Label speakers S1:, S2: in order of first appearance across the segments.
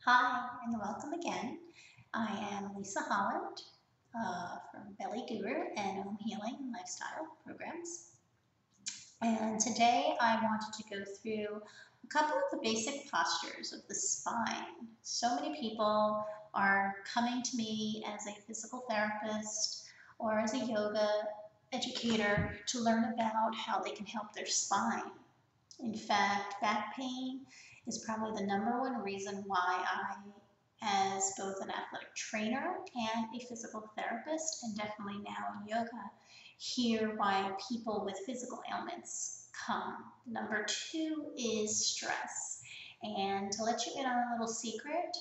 S1: Hi, and welcome again. I am Lisa Holland from Belly Guru and Home Healing and Lifestyle Programs. And today I wanted to go through a couple of the basic postures of the spine. So many people are coming to me as a physical therapist or as a yoga educator to learn about how they can help their spine. In fact, back pain is probably the number one reason why I, as both an athletic trainer and a physical therapist, and definitely now in yoga, hear why people with physical ailments come. Number two is stress. And to let you in on a little secret,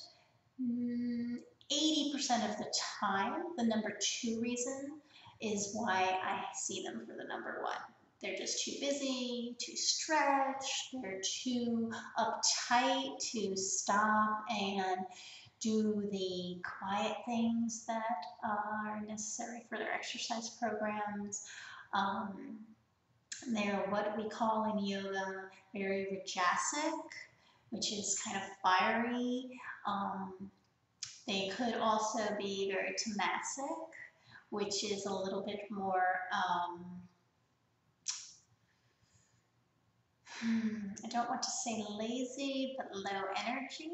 S1: 80% of the time, the number two reason is why I see them for the number one. They're just too busy, too stretched, they're too uptight to stop and do the quiet things that are necessary for their exercise programs. They're what we call in yoga very rajasic, which is kind of fiery. They could also be very tamasic, which is a little bit more I don't want to say lazy, but low energy.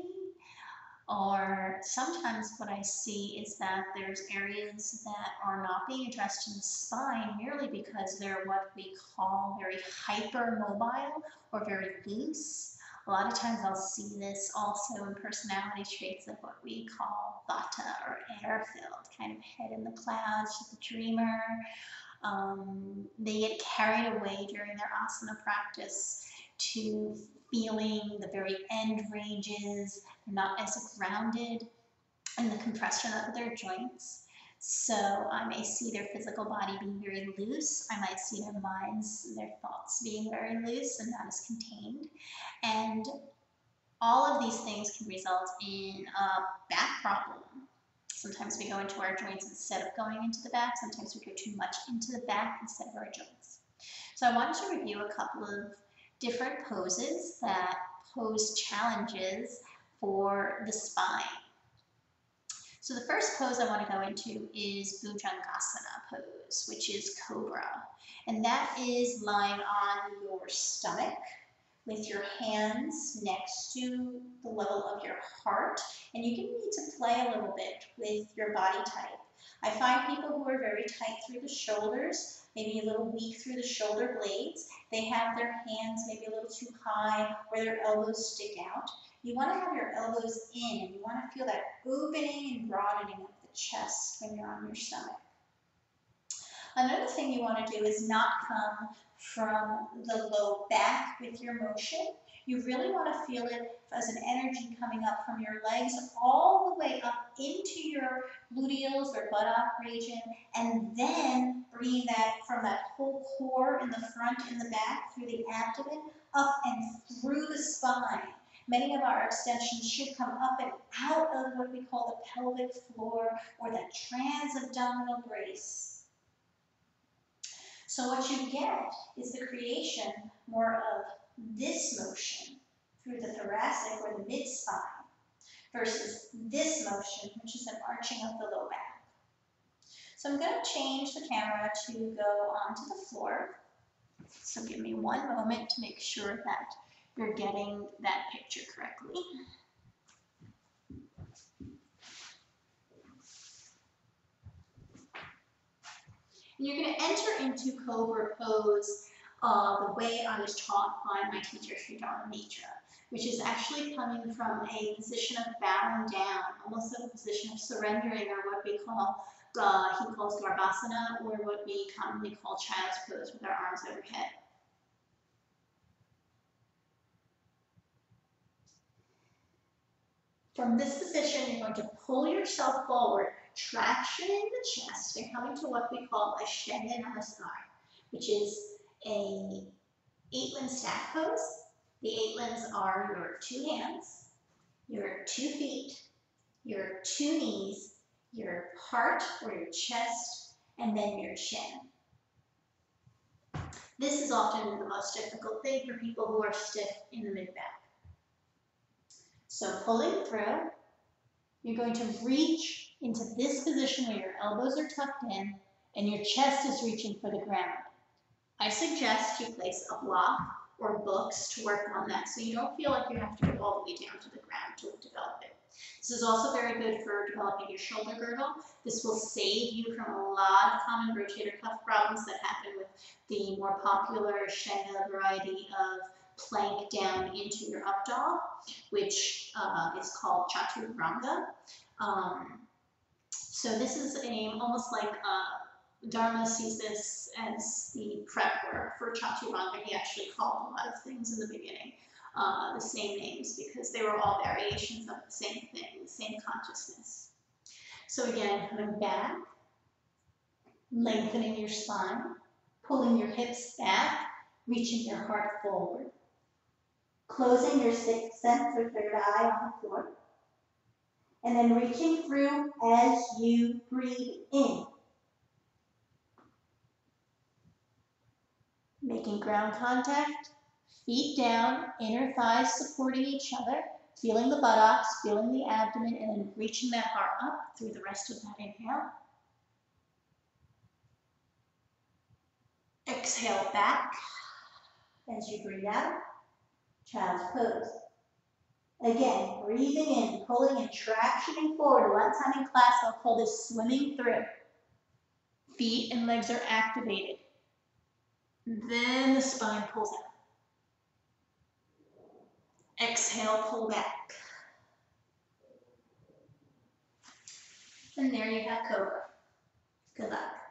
S1: Or sometimes what I see is that there's areas that are not being addressed in the spine merely because they're what we call very hypermobile or very loose. A lot of times I'll see this also in personality traits of what we call vata or air-filled, kind of head in the clouds, the dreamer. They get carried away during their asana practice to feeling the very end ranges. They're not as grounded in the compression of their joints. So I may see their physical body being very loose. I might see their minds, their thoughts being very loose and not as contained. And all of these things can result in a back problem. Sometimes we go into our joints instead of going into the back. Sometimes we go too much into the back instead of our joints. So I wanted to review a couple of different poses that pose challenges for the spine. So the first pose I want to go into is Bhujangasana pose, which is Cobra. And that is lying on your stomach with your hands next to the level of your heart. And you can need to play a little bit with your body type. I find people who are very tight through the shoulders, maybe a little weak through the shoulder blades, they have their hands maybe a little too high or their elbows stick out. You want to have your elbows in and you want to feel that opening and broadening of the chest when you're on your stomach. Another thing you want to do is not come from the low back with your motion. You really want to feel it as an energy coming up from your legs all the way up into your gluteals or buttock region, and then bringing that from that whole core in the front and the back through the abdomen up and through the spine. Many of our extensions should come up and out of what we call the pelvic floor or that transabdominal brace. So what you get is the creation more of this motion through the thoracic or the mid-spine versus this motion, which is an arching of the low back. So I'm going to change the camera to go onto the floor. So give me one moment to make sure that you're getting that picture correctly. You're going to enter into Cobra pose the way I was taught by my teacher, Sri Mitra, which is actually coming from a position of bowing down, almost a position of surrendering, or what we call, he calls Garbhasana, or what we commonly call child's pose with our arms overhead. From this position, you're going to pull yourself forward, traction in the chest, and coming to what we call a Shanda Namaskar, which is a 8-limb stack pose. The 8 limbs are your 2 hands, your 2 feet, your 2 knees, your heart or your chest, and then your chin. This is often the most difficult thing for people who are stiff in the mid-back. So pulling through, You're going to reach into this position where your elbows are tucked in and your chest is reaching for the ground. I suggest you place a block or books to work on that so you don't feel like you have to go all the way down to the ground to develop it. This is also very good for developing your shoulder girdle. This will save you from a lot of common rotator cuff problems that happen with the more popular Shengha variety of plank down into your up dog, which is called Chaturanga. So this is almost like Dharma sees this as the prep work for Chaturanga. He actually called a lot of things in the beginning the same names because they were all variations of the same thing, the same consciousness. So again, coming back, lengthening your spine, pulling your hips back, reaching your heart forward, closing your sixth sense or third eye on the floor, and then reaching through as you breathe in. Making ground contact, feet down, inner thighs supporting each other, feeling the buttocks, feeling the abdomen, and then reaching that heart up through the rest of that inhale. Exhale back as you breathe out, child's pose. Again, breathing in, pulling and tractioning forward. A lot of time in class, I'll call this swimming through. Feet and legs are activated. Then the spine pulls out. Exhale, pull back. And there you have Cobra. Good luck.